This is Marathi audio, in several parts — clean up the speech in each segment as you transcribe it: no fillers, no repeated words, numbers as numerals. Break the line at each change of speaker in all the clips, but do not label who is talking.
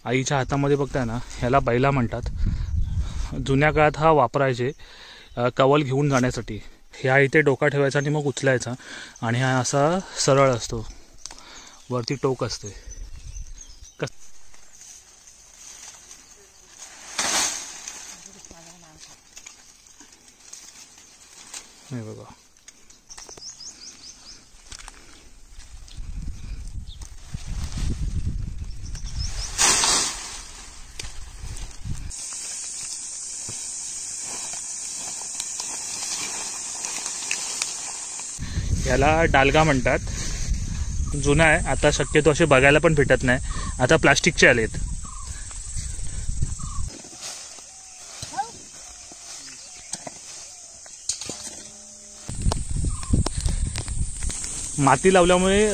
आईच्या हातामध्ये बघताय ना, ह्याला बैला म्हणतात। जुन्या काळात हा वापरायचे कवल घेऊन जाण्यासाठी। ह्या इथे डोका ठेवायचा आणि मग उचलायचा आणि हा असा सरळ असतो, वरती टोक असते। हे बघा, याला डालगा म्हणतात। जुना आहे, आता शक्यतो असे बघायला पण भेटत नाही, आता प्लास्टिकचे आलेत। माती लावल्यामुळे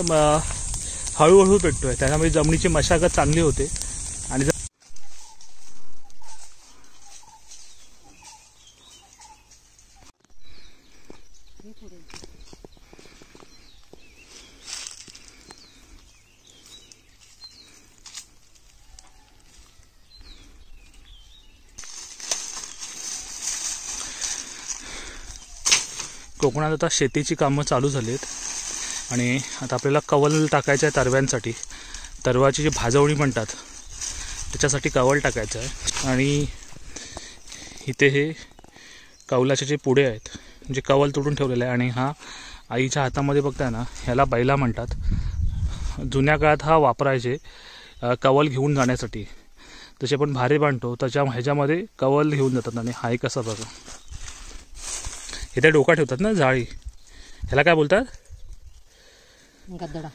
हळूहळू पेटतोय, त्यामुळे जमिनीची मशागत चांगली होते। आणि कोकणात आता शेतीची कामं चालू झालीत आणि आता आपल्याला कवल टाकायचं आहे तरव्यांसाठी। तरवाची जी भाजवणी म्हणतात त्याच्यासाठी कवल टाकायचं आहे। आणि इथे हे कवलाचे जे पुढे आहेत म्हणजे कवल तोडून ठेवलेलं आहे, आणि हा आईच्या हातामध्ये बघताय ना, ह्याला बैला म्हणतात। जुन्या काळात हा वापरायचे कवल घेऊन जाण्यासाठी। जसे आपण भारे बांधतो त्याच्या ह्याच्यामध्ये कवल घेऊन जातात। आणि हा एक असं बघा, इथे डोका ठेवतात ना जाळी, ह्याला काय बोलतात?
गद्दडा।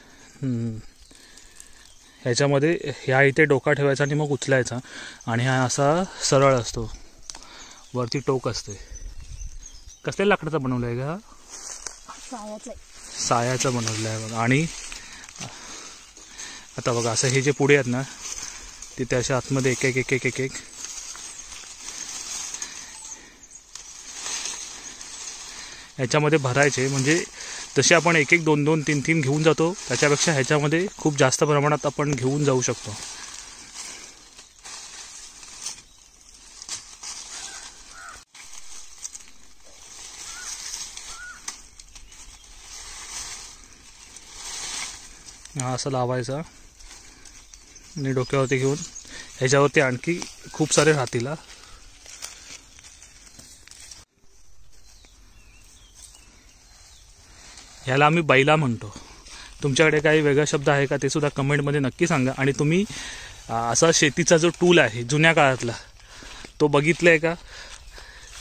ह्याच्यामध्ये ह्या इथे डोका ठेवायचा आणि मग उचलायचा आणि हा असा सरळ असतो, वरती टोक असते। कसल्या लाकडाचा बनवला आहे का? सायाचा बनवला आहे बघा। आणि आता बघा, असं हे जे पुढे आहेत ना, तिथे अशा आतमध्ये एक एक एक एक एक एक ह्याच्यामध्ये भरायचे। म्हणजे जसे आपण एक एक दोन दोन तीन तीन घेऊन जातो त्याच्यापेक्षा ह्याच्यामध्ये खूप जास्त प्रमाणात आपण घेऊन जाऊ शकतो। हा असं लावायचा आणि डोक्यावरती घेऊन ह्याच्यावरती आणखी खूप सारे राहतील। ह्याला आम्ही बैला म्हणतो। तुमच्याकडे काही वेगळा शब्द आहे का ते सुद्धा कमेंटमध्ये नक्की सांगा। आणि तुम्ही असा शेतीचा जो टूल आहे जुन्या काळातला तो बघितला आहे का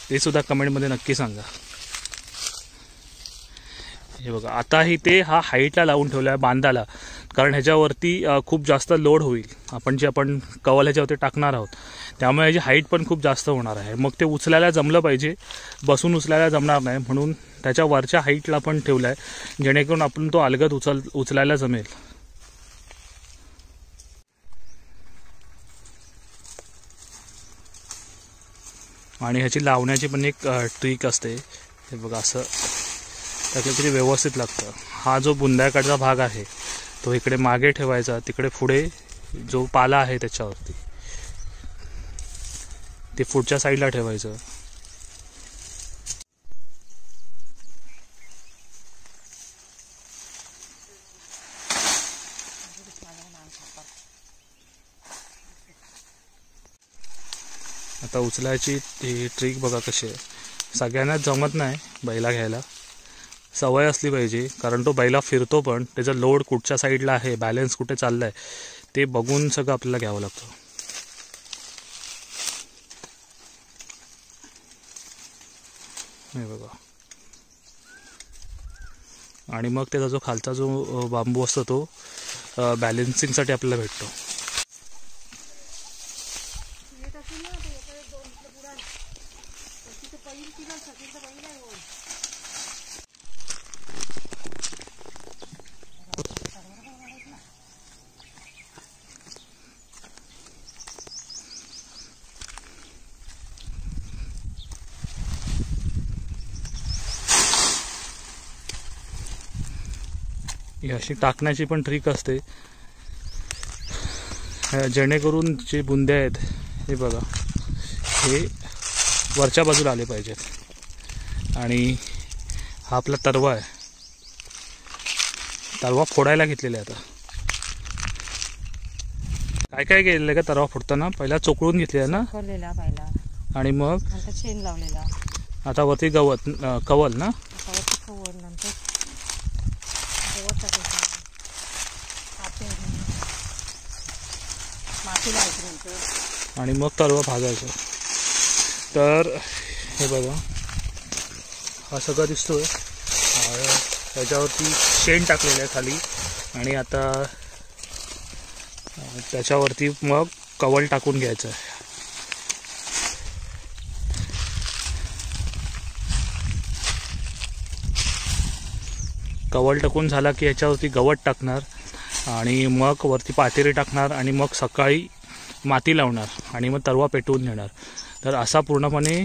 ते सुद्धा कमेंटमध्ये नक्की सांगा। हे बघा, आता इथे हा हाईटला लावून ठेवला आहे बांधाला, कारण ह्याच्यावरती खूप जास्त लोड होईल। आपण कवल ह्याच्यावरती टाकणार आहोत त्यामुळे ह्याची हाईट पण खूप जास्त होणार आहे। मग ते उचलायला जमलं पाहिजे, बसून उचलायला जमणार नाही, म्हणून त्याच्या वरच्या हाईटला पण ठेवला आहे जेणेकरून आपण तो अलगद उचलायला जमेल। आणि ह्याची लावण्याची पण एक ट्रिक असते। हे बघा, असं त्याच्यातरी व्यवस्थित लागतं। हा जो बुंद्याकडचा भाग आहे तो इकडे मागे ठेवायचा, तिकडे पुढे जो पाला आहे त्याच्यावरती ते पुढच्या साईडला ठेवायचं। आता उचलायची ट्रिक बघा कशी आहे। सगळ्यांनाच जमत नाही बैला घ्यायला, सवय असली पाहिजे, कारण तो बैला फिरतो पण त्याचा लोड कुठच्या साईडला आहे, बॅलन्स कुठे चाललाय ते बघून सगळं आपल्याला घ्यावं लागतं। हे बघा, आणि मग त्याचा जो खालचा जो बांबू असतो तो बॅलन्सिंगसाठी आपल्याला भेटतो। ही अशी टाकण्याची पण ट्रिक असते। जेणेकरून जे बुंदे आहेत हे बघा हे वरच्या बाजूला आले पाहिजेत. आणि हा आपला तरवा आहे, तरवा फोडायला घेतलेला आहे. आता काय काय केलेलं आहे का तरवा फोडताना? पहिला चोकळून घेतलेला ना
करलेला पहिला,
आणि मग
नंतर शेण लावलेला,
आता वरती गवत कवल ना
गवत कवर, नंतर गवत टाकायचं, माती लावायची नंतर,
आणि मग तरवा भाजायचं. तर हे बघा हा सगळं दिसतोय, त्याच्यावरती शेण टाकलेलं आहे खाली, आणि आता त्याच्यावरती मग कवल टाकून घ्यायचं आहे. कवल टाकून झाला की याच्यावरती गवत टाकणार आणि मग वरती पातेरी टाकणार आणि मग सकाळी माती लावणार आणि मग तरवा पेटवून घेणार. तर असा पूर्णपणे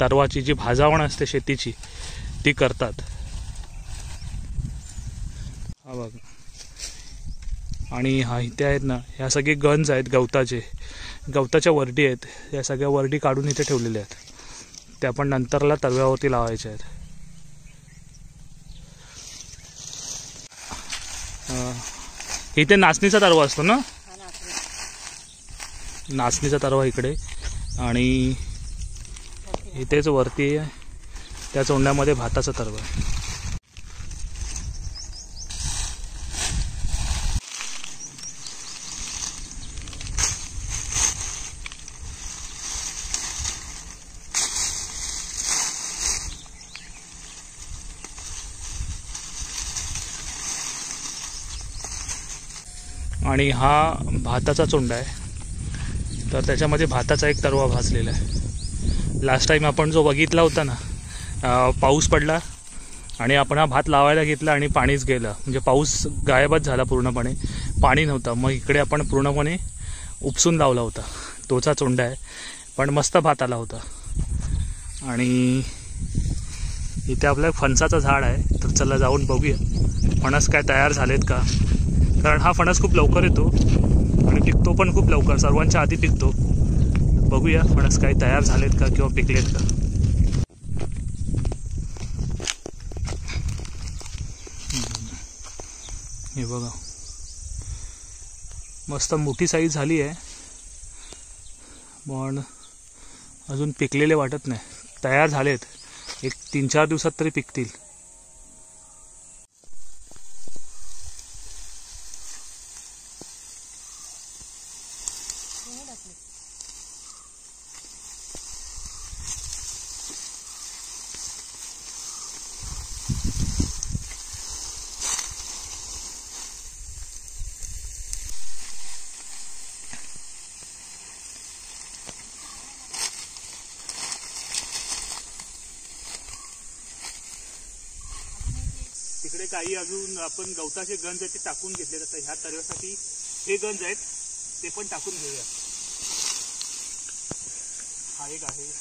तरवाची जी भाजावण असते शेतीची ती करतात. हा बघा, आणि हा इथे आहेत ना, ह्या सगळे गंज आहेत गवताच्या वरडी आहेत. या सगळ्या वरडी काढून इथे ठेवलेल्या आहेत, त्या पण नंतरला तरव्यावरती लावायच्या आहेत. इथे नाचणीचा तरवा असतो ना, नाचणीचा तरवा इकडे, आणि इथेच वरती त्या चोंड्यामध्ये भाताचा तरवा आहे. आणि हा भाताचा चोंडा आहे, तर त्याच्यामध्ये भाताचा एक तरवा भाजलेला आहे. लास्ट टाईम आपण जो बघितला होता ना, पाऊस पडला आणि आपण हा भात लावायला घेतला आणि पाणीच गेलं, म्हणजे पाऊस गायबच झाला पूर्णपणे, पाणी नव्हतं. मग इकडे आपण पूर्णपणे उपसून लावला होता, तोचा चोंडा आहे, पण मस्त भात आला होता. आणि इथे आपलं फणसाचं झाड आहे, तर चला जाऊन बघूया फणस काय तयार झालेत का, कारण हा फणस खूप लवकर येतो आणि पिकतो पण खूप लवकर, सर्वांच्या आधी पिकतो. बघूया फणस काही तयार झालेत का किंवा पिकलेत का. हे बघा मस्त मोठी साईज झाली आहे, पण अजून पिकलेले वाटत नाही. तयार झालेत, एक 3-4 दिवसात तरी पिकतील. तिकडे काही अजून आपण गवताचे गंज आहेत ते टाकून घेतले जातात. ह्या तरव्यासाठी हे गंज आहेत ते पण टाकून घेऊया. हा एक आहे.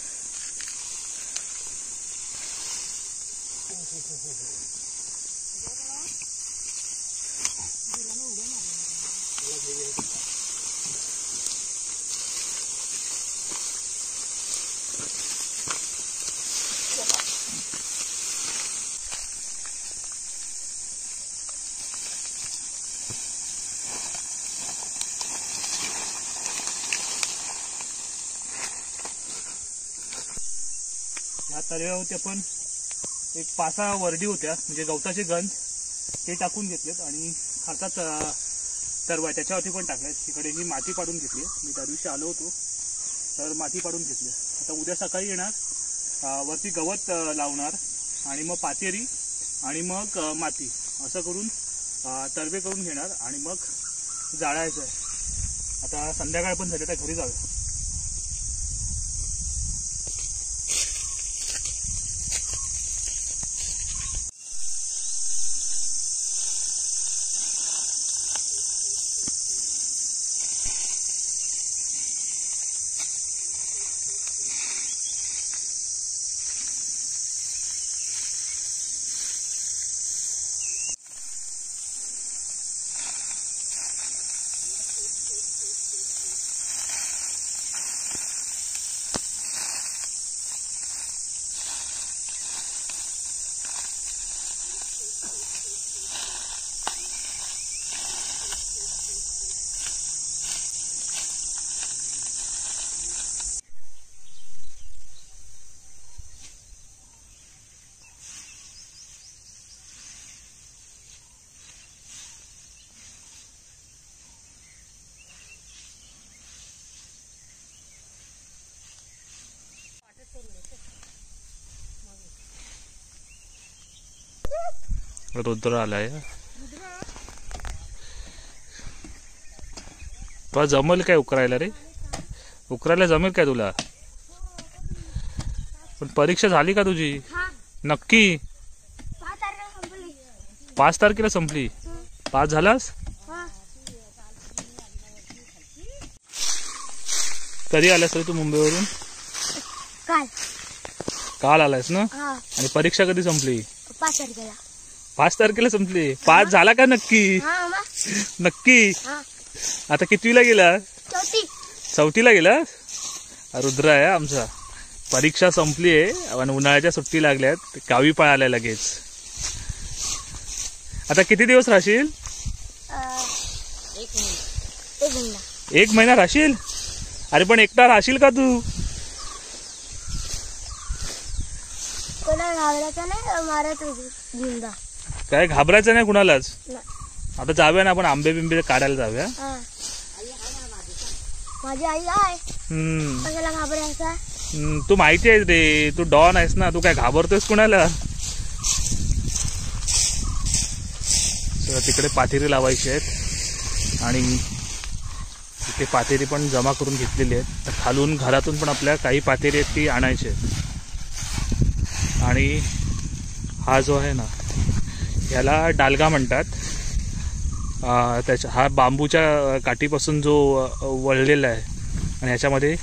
ह्या तरव्यावरती आपण एक 5-6 वरडी होत्या, म्हणजे गवताचे गंज ते टाकून घेतलेत आणि खालचाच तरवा त्याच्यावरती पण टाकलेत. तिकडे ही माती पाडून घेतली, मी त्या दिवशी आलो होतो तर माती पाडून घेतली. आता उद्या सकाळी येणार, वरती गवत लावणार आणि मग पातेरी आणि मग माती असं करून तरवे करून घेणार आणि मग जाळायचं आहे. आता संध्याकाळ पण झाली, तर घरी जाऊया. रुद्र आलाय. तुला जमेल काय उकरायला रे? उकरायला जमेल काय तुला? पण परीक्षा झाली का तुझी? नक्की 5 तारखेला संपली. पास झालास? कधी आलास रे तू मुंबईवरून? काल आलायस ना? आणि परीक्षा कधी संपली? 5 तारखेला संपली. पास झाला का नक्की? नक्की. आता कितवीला गेला? 4थीला गेला. रुद्र आहे आमचा. परीक्षा संपली आहे आणि उन्हाळ्याच्या सुट्टी लागल्यात. गावी पळालाय लगेच. आता किती दिवस राहशील? 1 महिना राहशील? अरे पण एकटा राहशील का तू? काय घाबरायचं नाही कुणालाच. आता जाऊया ना आपण आंबे बिंबे काढायला जाऊया.
माझी आई आहे. कशाला घाबरायचं?
तू माहिती आहे रे, तू डॉन आहेस ना. तू काय घाबरतोयस कुणाला? तिकडे पातेरी लावायची आहेत आणि इथे पातेरी पण जमा करून घेतलेली आहेत. खालून घरातून पण आपल्या काही पातेरी आहेत ती आणायची आहेत. आणि हा जो आहे ना याला डालगा म्हणतात. त्याच्या हा बांबूच्या काठीपासून जो वळलेला आहे आणि ह्याच्यामध्ये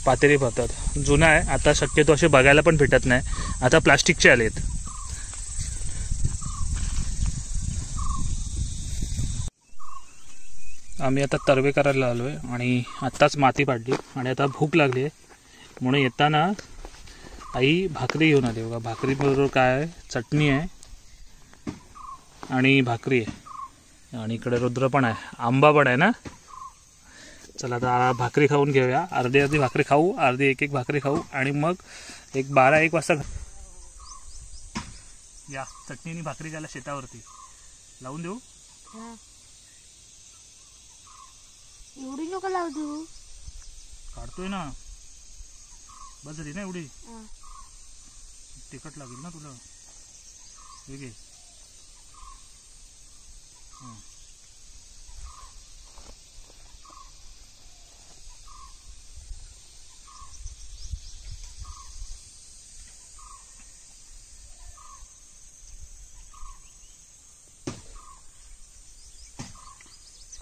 पातेरी भरतात. जुना आहे, आता शक्यतो असे बघायला पण भेटत नाही. आता प्लास्टिकचे आलेत. आम्ही आता तरवे करायला आलो आहे आणि आत्ताच माती पाडली आणि आता भूक लागली आहे म्हणून येताना आई भाकरी घेऊन आली. बघा भाकरी बरोबर काय आहे, चटणी आहे आणि भाकरी आहे. आणि इकडे रुद्र पण आहे, आंबा पण आहे ना. चला आता भाकरी खाऊन घेऊया. अर्धी भाकरी खाऊ, अर्धी एक भाकरी खाऊ आणि मग 12-1 वाजता या चटणीनी भाकरी खायला शेतावरती लावून देऊ.
एवढी नको लावू तू.
काढतोय ना, बस झाली ना एवढी. तिखट लागेल ना तुला. हे घे.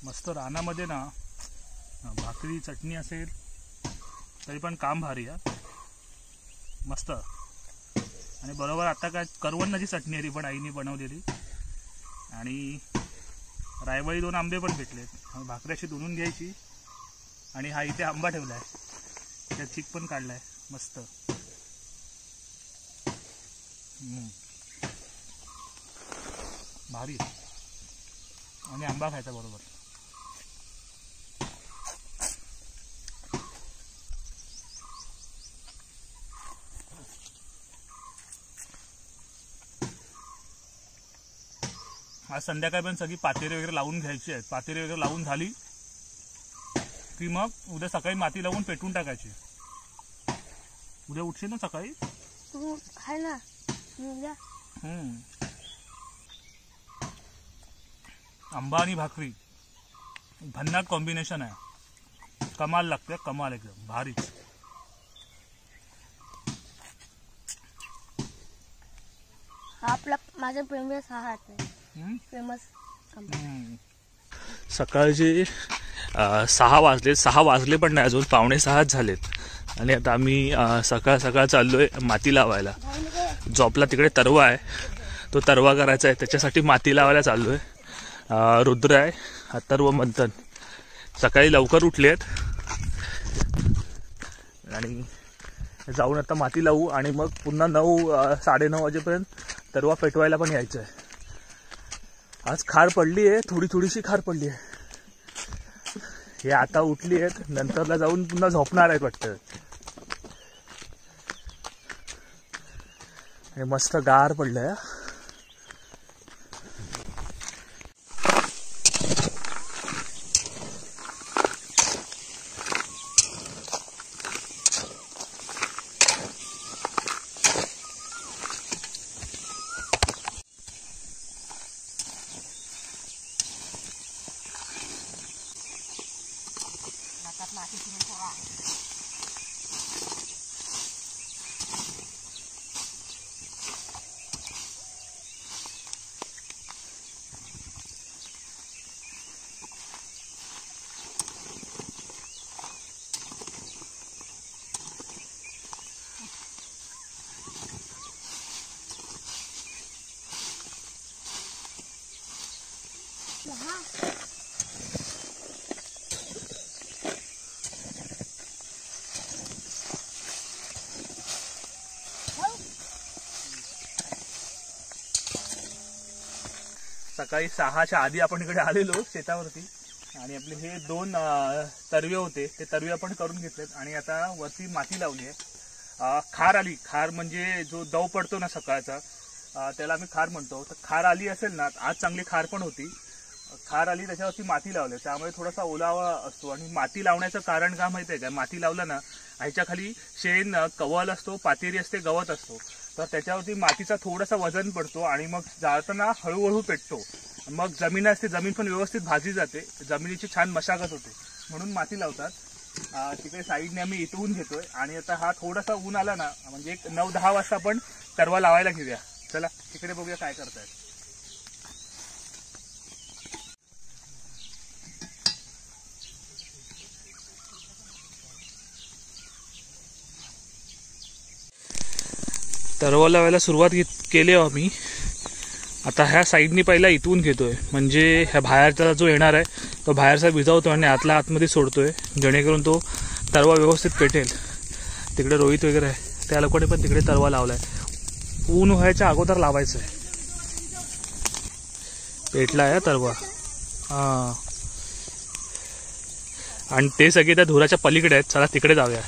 मस्त रानामध्ये ना भाकरी चटणी असेल तरी पण काम भारी आहे. मस्त. आणि बरोबर आता काय करवंदाची चटणी आहे ती पण आईने बनवलेली. आणि रायवळी 2 आंबे पण भेटलेत. भाकरी अशी धुवून घ्यायची आणि हा इथे आंबा ठेवला आहे, त्यात चीक पण काढला आहे. मस्त भारी. आणि आंबा खायचा बरोबर. आज संध्याकाळी पण सगळी पातेरी वगैरे लावून घ्यायची आहेत. पातेरी वगैरे लावून झाली की मग उद्या सकाळी माती लावून पेटून टाकायची. उद्या उठशील ना सकाळी?
आहे ना उद्या.
आंबा आणि भाकरी भन्नाट कॉम्बिनेशन आहे. कमाल लागते, कमाल एकदम भारीच.
आपला माझा फेमस हा हात आहे. फेमस.
सकाळचे 6 वाजले. 6 वाजले पण नाही, अजून 5:45 झालेत. आणि आता आम्ही सकाळ चाललोय माती लावायला. जॉबला तिकडे तरवा आहे, तो तरवा करायचा आहे, त्याच्यासाठी माती लावायला चाललोय. रुद्र आहे, अथर्व, मंथन सकाळी लवकर उठले आहेत आणि जाऊन आता माती लावू आणि मग पुन्हा 9-9:30 वाजेपर्यंत तरवा पेटवायला पण यायचं आहे. आज खार पडली आहे, थोडीशी खार पडली आहे. हे आता उठली आहेत, नंतरला जाऊन पुन्हा झोपणार आहेत वाटतं. आणि मस्त गार पडलंय. सकाळी 6च्या आधी आपण इकडे आलेलो शेतावरती आणि आपले हे 2 तरवे होते ते तरवे आपण करून घेतलेत आणि आता वरती माती लावली आहे. खार आली, खार म्हणजे जो दव पडतो ना सकाळचा त्याला आम्ही खार म्हणतो. तर खार आली असेल ना, आज चांगली खार पण होती, खार आली त्याच्यावरती माती लावली त्यामुळे थोडासा ओलावा असतो. आणि माती लावण्याचं कारण काय माहिती आहे का, माती लावलं ना ह्याच्या खाली शेण कवल असतो, पातेरी असते, गवत असतो, तर त्याच्यावरती मातीचा थोडासा वजन पडतो आणि मग जाळताना हळूहळू पेटतो. मग जमीन असते, जमीन पण व्यवस्थित भाजली जाते, जमिनीची छान मशागत होते, म्हणून माती लावतात. तिकडे साईडने आम्ही इथून घेतोय आणि आता हा थोडासा ऊन आला ना म्हणजे एक 9-10 वाजता आपण तरवा लावायला घेऊया. चला तिकडे बघूया काय करतायत. तरवा लावायला सुरुवात केली आम्ही. आता ह्या साईडनी पहिला इथून घेतोय, म्हणजे ह्या बाहेरचा जो येणार आहे तो बाहेरचा भिजवतो आणि आतला आतमध्ये सोडतोय, जेणेकरून तो तरवा व्यवस्थित पेटेल. तिकडे रोहित वगैरे आहे, त्या लोकांनी पण तिकडे तरवा लावलाय. ऊन व्हायच्या अगोदर लावायचं आहे. पेटला आहे तरवा. हां, आणि ते सगळे त्या धुराच्या पलीकडे आहेत. चला तिकडे जाऊया.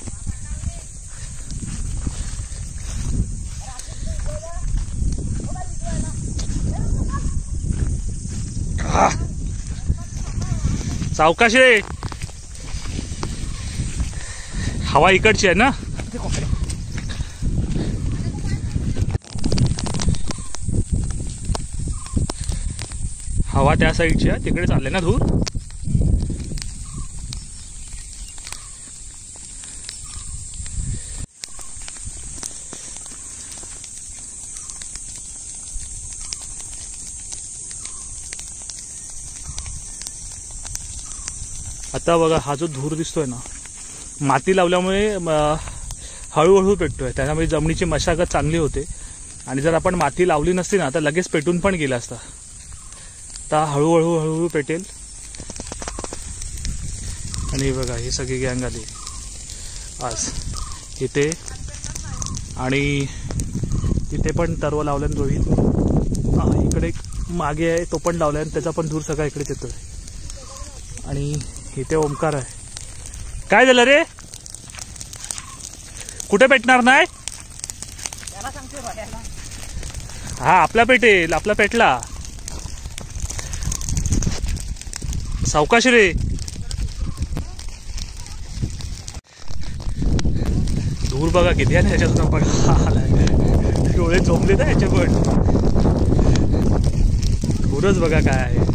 सावकाश रे, हवा इकडची आहे ना. हवा त्या साईडची आहे, तिकडे चालले ना धूर. आता बघा हा जो धूर दिसतोय ना, माती लावल्यामुळे हळूहळू पेटतोय, त्याच्यामुळे जमिनीची मशागत चांगली होते. आणि जर आपण माती लावली नसती ना तर लगेच पेटून पण गेला असता. आता हळूहळू हळूहळू पेटेल. आणि बघा ही सगळी गँग आली आज इथे, आणि इथे पण तरवा लावल्यान रोहित. इकडे मागे आहे तो पण लावलाय, त्याचा पण धूर सगळा इकडेच येतोय. आणि इथे ओमकार आहे. काय झालं रे, कुठे पेटणार नाही? हा आपला पेटेल, आपला पेटला. सावकाश रे, धूर बघा किती आहे ना याच्यातून. आपण डोळे झोंबले ना याच्या, पण धूरच बघा काय आहे.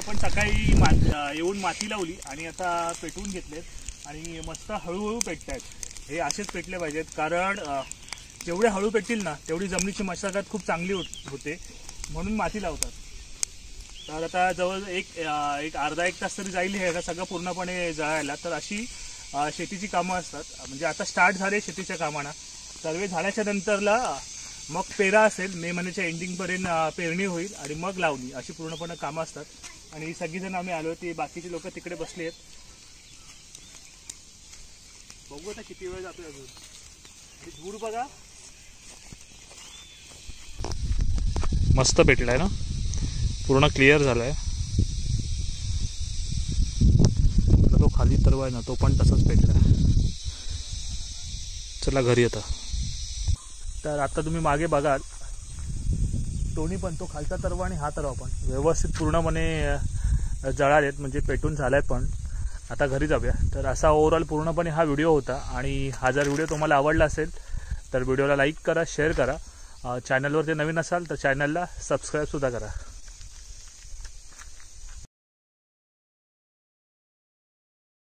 पण सकाळी येऊन माती लावली आणि आता पेटवून घेतलेत आणि मस्त हळूहळू पेटत आहेत. हे असेच पेटले पाहिजेत, कारण जेवढे हळू पेटतील ना तेवढी जमिनीची मशागत खूप चांगली होते, म्हणून माती लावतात. तर आता जवळ एक अर्धा एक तास तरी जाईल हे सगळं पूर्णपणे जळायला. तर अशी शेतीची कामं असतात. म्हणजे आता स्टार्ट झाले शेतीच्या कामांना. सर्वे झाल्याच्या नंतरला मग पेरा असेल, मे महिन्याच्या एंडिंगपर्यंत पेरणी होईल आणि मग लावणी, अशी पूर्णपणे कामं असतात. आणि सगळीजण आम्ही आलो, ते बाकीचे लोक तिकडे बसले आहेत. बघू आता किती वेळ जातोय अजून. आणि धूर बघा मस्त पेटलाय ना, पूर्ण क्लिअर झालाय. तो खाली तरवा आहे ना तो पण तसाच पेटलाय. चला घरी आता. तर आता तुम्ही मागे बघाल दोन्ही पण, तो खालचा तरवा आणि हा तरवा पण व्यवस्थित पूर्णपणे जळालेत, म्हणजे पेटून झालाय पण. आता घरी जाऊया. तर असा ओव्हरऑल पूर्णपणे हा व्हिडिओ होता. आणि हा जर व्हिडिओ तुम्हाला आवडला असेल तर व्हिडिओला लाईक करा, शेअर करा. चॅनलवरती नवीन असाल तर चॅनलला सबस्क्राईबसुद्धा करा.